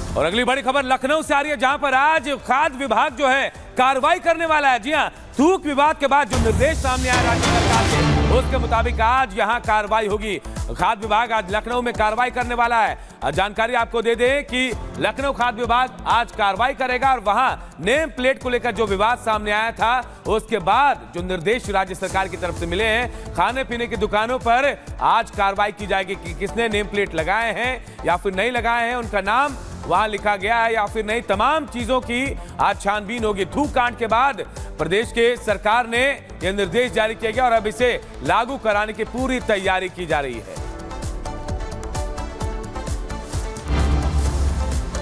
और अगली बड़ी खबर लखनऊ से आ रही है, जहां पर आज खाद्य विभाग जो है कार्रवाई करने वाला है। जी हां, थूक विवाद के बाद जो निर्देश सामने आया राज्य सरकार के, उसके मुताबिक आज यहां कार्रवाई होगी। खाद्य विभाग आज लखनऊ में कार्रवाई करने वाला है। जानकारी आपको दे दें कि लखनऊ खाद्य विभाग आज कार्रवाई करेगा और वहां नेम प्लेट को लेकर जो विवाद सामने आया था, उसके बाद जो निर्देश राज्य सरकार की तरफ से मिले हैं, खाने पीने की दुकानों पर आज कार्रवाई की जाएगी कि किसने नेम प्लेट लगाए हैं या फिर नहीं लगाए हैं, उनका नाम वहां लिखा गया है या फिर नहीं। तमाम चीजों की आज छानबीन होगी। थूक कांड के बाद प्रदेश के सरकार ने यह निर्देश जारी किया गया और अब इसे लागू कराने की पूरी तैयारी की जा रही है।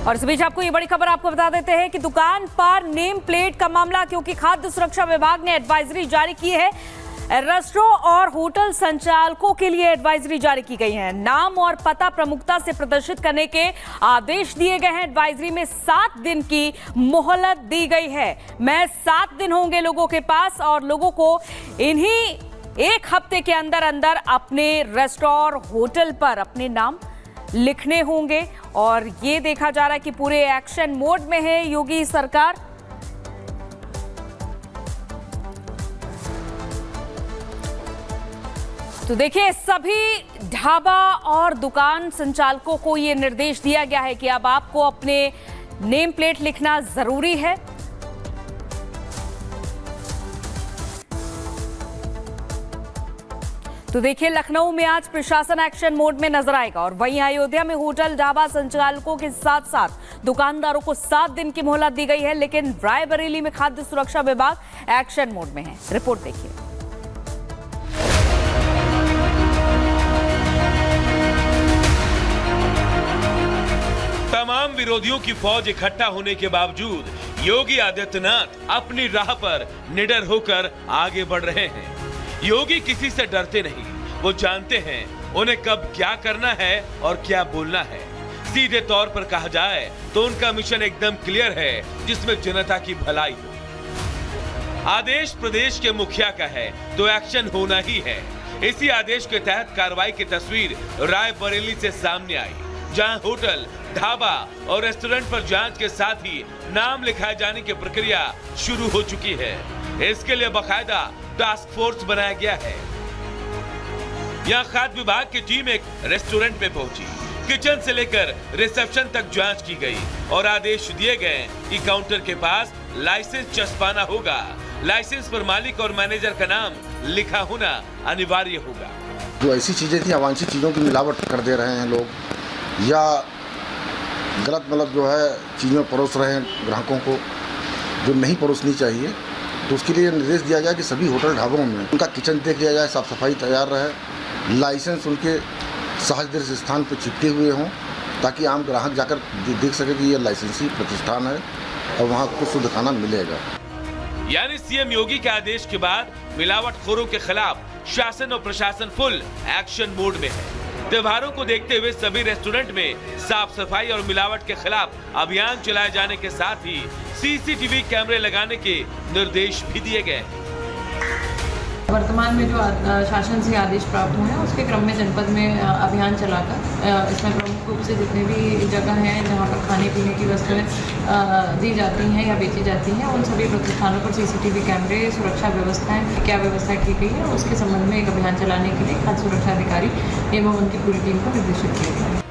और इस बीच आपको ये बड़ी खबर आपको बता देते हैं कि दुकान पर नेम प्लेट का मामला, क्योंकि खाद्य सुरक्षा विभाग ने एडवाइजरी जारी की है। रेस्टोरेंट और होटल संचालकों के लिए एडवाइजरी जारी की गई है। नाम और पता प्रमुखता से प्रदर्शित करने के आदेश दिए गए हैं। एडवाइजरी में 7 दिन की मोहलत दी गई है। मैं 7 दिन होंगे लोगों के पास और लोगों को इन्हीं 1 हफ्ते के अंदर अंदर अपने रेस्टोरेंट होटल पर अपने नाम लिखने होंगे। और ये देखा जा रहा है कि पूरे एक्शन मोड में है योगी सरकार। तो देखिए, सभी ढाबा और दुकान संचालकों को यह निर्देश दिया गया है कि अब आपको अपने नेम प्लेट लिखना जरूरी है। तो देखिए, लखनऊ में आज प्रशासन एक्शन मोड में नजर आएगा और वहीं अयोध्या में होटल ढाबा संचालकों के साथ साथ दुकानदारों को 7 दिन की मोहलत दी गई है। लेकिन रायबरेली में खाद्य सुरक्षा विभाग एक्शन मोड में है। रिपोर्ट देखिए। तमाम विरोधियों की फौज इकट्ठा होने के बावजूद योगी आदित्यनाथ अपनी राह पर निडर होकर आगे बढ़ रहे हैं। योगी किसी से डरते नहीं, वो जानते हैं उन्हें कब क्या करना है और क्या बोलना है। सीधे तौर पर कहा जाए तो उनका मिशन एकदम क्लियर है, जिसमें जनता की भलाई हो। आदेश प्रदेश के मुखिया का है तो एक्शन होना ही है। इसी आदेश के तहत कार्रवाई की तस्वीर रायबरेली से सामने आई, जहां होटल, ढाबा और रेस्टोरेंट पर जांच के साथ ही नाम लिखाए जाने की प्रक्रिया शुरू हो चुकी है। इसके लिए बाकायदा टास्क फोर्स बनाया गया है। यहां खाद्य विभाग की टीम एक रेस्टोरेंट में पहुंची। किचन से लेकर रिसेप्शन तक जांच की गई और आदेश दिए गए कि काउंटर के पास लाइसेंस चस्पाना होगा। लाइसेंस पर मालिक और मैनेजर का नाम लिखा होना अनिवार्य होगा। जो ऐसी चीजें थी, अवांछित चीजों की मिलावट कर दे रहे हैं लोग, या गलत जो है चीज़ें परोस रहे हैं ग्राहकों को, जो नहीं परोसनी चाहिए, तो उसके लिए निर्देश दिया गया कि सभी होटल ढाबों में उनका किचन देख लिया जाए, साफ सफाई तैयार रहे, लाइसेंस उनके सहज दृश्य स्थान पर चिपके हुए हों, ताकि आम ग्राहक जाकर देख सके कि यह लाइसेंसी प्रतिष्ठान है और वहाँ को शुद्ध खाना मिलेगा। यानी सीएम योगी के आदेश के बाद मिलावटखोरों के खिलाफ शासन और प्रशासन फुल एक्शन मोड में है। त्योहारों को देखते हुए सभी रेस्टोरेंट में साफ सफाई और मिलावट के खिलाफ अभियान चलाए जाने के साथ ही सीसीटीवी कैमरे लगाने के निर्देश भी दिए गए। वर्तमान में जो शासन से आदेश प्राप्त हुए हैं, उसके क्रम में जनपद में अभियान चलाकर इसमें प्रमुख रूप से जितने भी जगह हैं जहां पर खाने पीने की वस्तुएं दी जाती हैं या बेची जाती हैं, उन सभी प्रतिष्ठानों पर सीसीटीवी कैमरे, सुरक्षा व्यवस्थाएं क्या व्यवस्था की गई है, उसके संबंध में एक अभियान चलाने के लिए खाद्य सुरक्षा अधिकारी एवं उनकी पूरी टीम को निर्देशित किया गया है।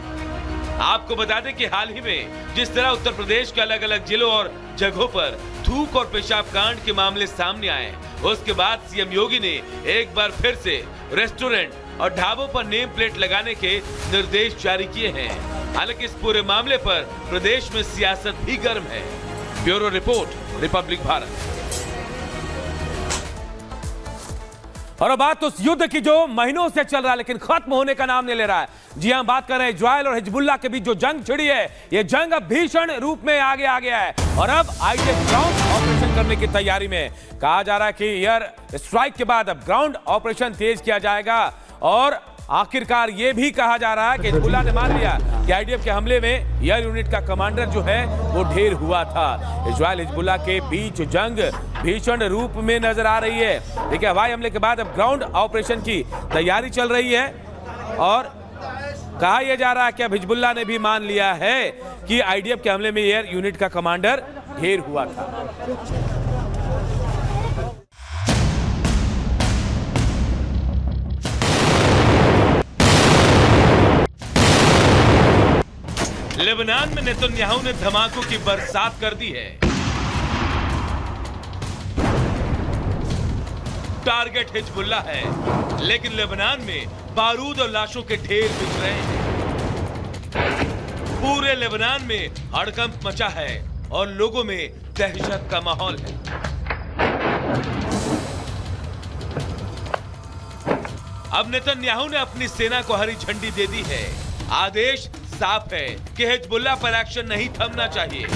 आपको बता दें कि हाल ही में जिस तरह उत्तर प्रदेश के अलग अलग जिलों और जगहों पर थूक और पेशाब कांड के मामले सामने आए, उसके बाद सीएम योगी ने एक बार फिर से रेस्टोरेंट और ढाबों पर नेम प्लेट लगाने के निर्देश जारी किए हैं। हालांकि इस पूरे मामले पर प्रदेश में सियासत भी गर्म है। Bureau report, Republic Bharat. और अब बात उस युद्ध की जो महीनों से चल रहा है लेकिन खत्म होने का नाम नहीं ले रहा है। जी हां, बात कर रहे हैं इजराइल और हिजबुल्लाह के बीच जो जंग छिड़ी है, ये जंग अब भीषण रूप में आगे आ गया है और अब आईडीएफ ग्राउंड ऑपरेशन करने की तैयारी में। कहा जा रहा है कि एयर स्ट्राइक के बाद अब ग्राउंड ऑपरेशन तेज किया जाएगा और आखिरकार ये भी कहा जा रहा है कि हिजबुल्लाह ने मान लिया कि आईडीएफ के हमले में एयर यूनिट का कमांडर जो है वो ढेर हुआ था। इजराइल हिजबुल्लाह के बीच जंग भीषण रूप में नजर आ रही है। देखिए, हवाई हमले के बाद अब ग्राउंड ऑपरेशन की तैयारी चल रही है और कहा यह जा रहा है कि अब हिजबुल्लाह ने भी मान लिया है कि आईडीएफ के हमले में एयर यूनिट का कमांडर ढेर हुआ था। लेबनान में नेतन्याहू ने धमाकों की बरसात कर दी है। टारगेट हिजबुल्लाह है, लेकिन लेबनान में बारूद और लाशों के ढेर बिछ रहे हैं। पूरे लेबनान में हड़कंप मचा है और लोगों में दहशत का माहौल है। अब नेतन्याहू ने अपनी सेना को हरी झंडी दे दी है। आदेश साफ है कि हिजबुल्लाह पर एक्शन नहीं थमना चाहिए।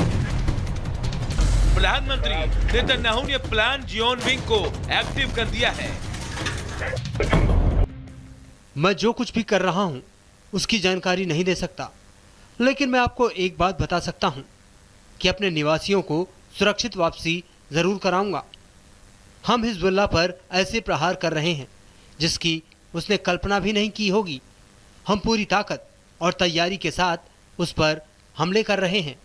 प्रधानमंत्री नेतन्याहू ने प्लान जियोन विंग को एक्टिव कर दिया है। मैं जो कुछ भी कर रहा हूं उसकी जानकारी नहीं दे सकता, लेकिन मैं आपको एक बात बता सकता हूं कि अपने निवासियों को सुरक्षित वापसी जरूर कराऊंगा। हम हिजबुल्लाह पर ऐसे प्रहार कर रहे हैं जिसकी उसने कल्पना भी नहीं की होगी। हम पूरी ताकत और तैयारी के साथ उस पर हमले कर रहे हैं।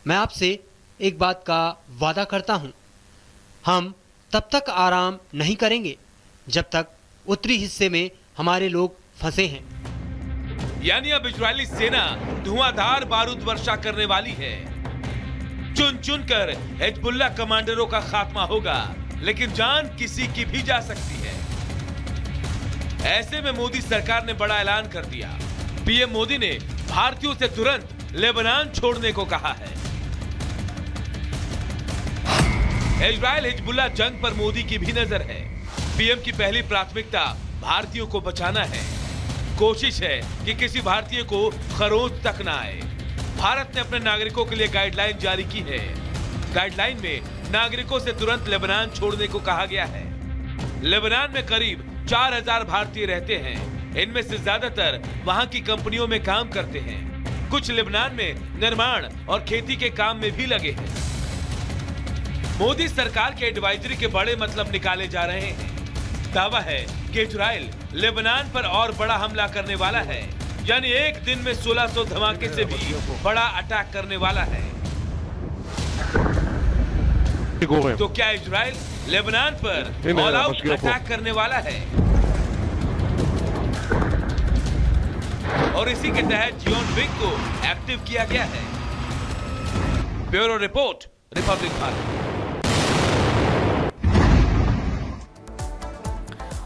मैं आपसे एक बात का वादा करता हूं, हम तब तक आराम नहीं करेंगे जब तक उत्तरी हिस्से में हमारे लोग फंसे हैं। यानी अब इजरायली सेना धुआंधार बारूद वर्षा करने वाली है। चुन चुन कर हिजबुल्लाह कमांडरों का खात्मा होगा, लेकिन जान किसी की भी जा सकती है। ऐसे में मोदी सरकार ने बड़ा ऐलान कर दिया। पीएम मोदी ने भारतीयों से तुरंत लेबनान छोड़ने को कहा है। इजरायल हिजबुल्लाह जंग पर मोदी की भी नजर है। पीएम की पहली प्राथमिकता भारतीयों को बचाना है। कोशिश है कि किसी भारतीय को खरोंच तक ना आए। भारत ने अपने नागरिकों के लिए गाइडलाइन जारी की है। गाइडलाइन में नागरिकों से तुरंत लेबनान छोड़ने को कहा गया है। लेबनान में करीब 4000 भारतीय रहते हैं। इनमें से ज्यादातर वहां की कंपनियों में काम करते हैं। कुछ लेबनान में निर्माण और खेती के काम में भी लगे हैं। मोदी सरकार के एडवाइजरी के बड़े मतलब निकाले जा रहे हैं। दावा है कि इजरायल लेबनान पर और बड़ा हमला करने वाला है, यानी एक दिन में 1600 धमाके से भी बड़ा अटैक करने वाला है। तो क्या इजरायल लेबनान पर ऑल आउट अटैक करने वाला है? और इसी के तहत जियोन विंग को एक्टिव किया गया है। Bureau report, Republic Bharat.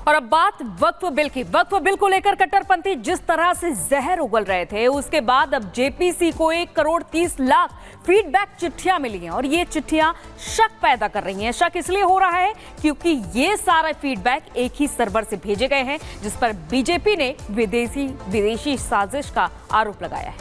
और अब बात वक्फ बिल की। वक्फ बिल को लेकर कट्टरपंथी जिस तरह से जहर उगल रहे थे, उसके बाद अब जेपीसी को 1,30,00,000 फीडबैक चिट्ठियां मिली हैं और ये चिट्ठियां शक पैदा कर रही हैं। शक इसलिए हो रहा है क्योंकि ये सारे फीडबैक एक ही सर्वर से भेजे गए हैं, जिस पर बीजेपी ने विदेशी साजिश का आरोप लगाया है।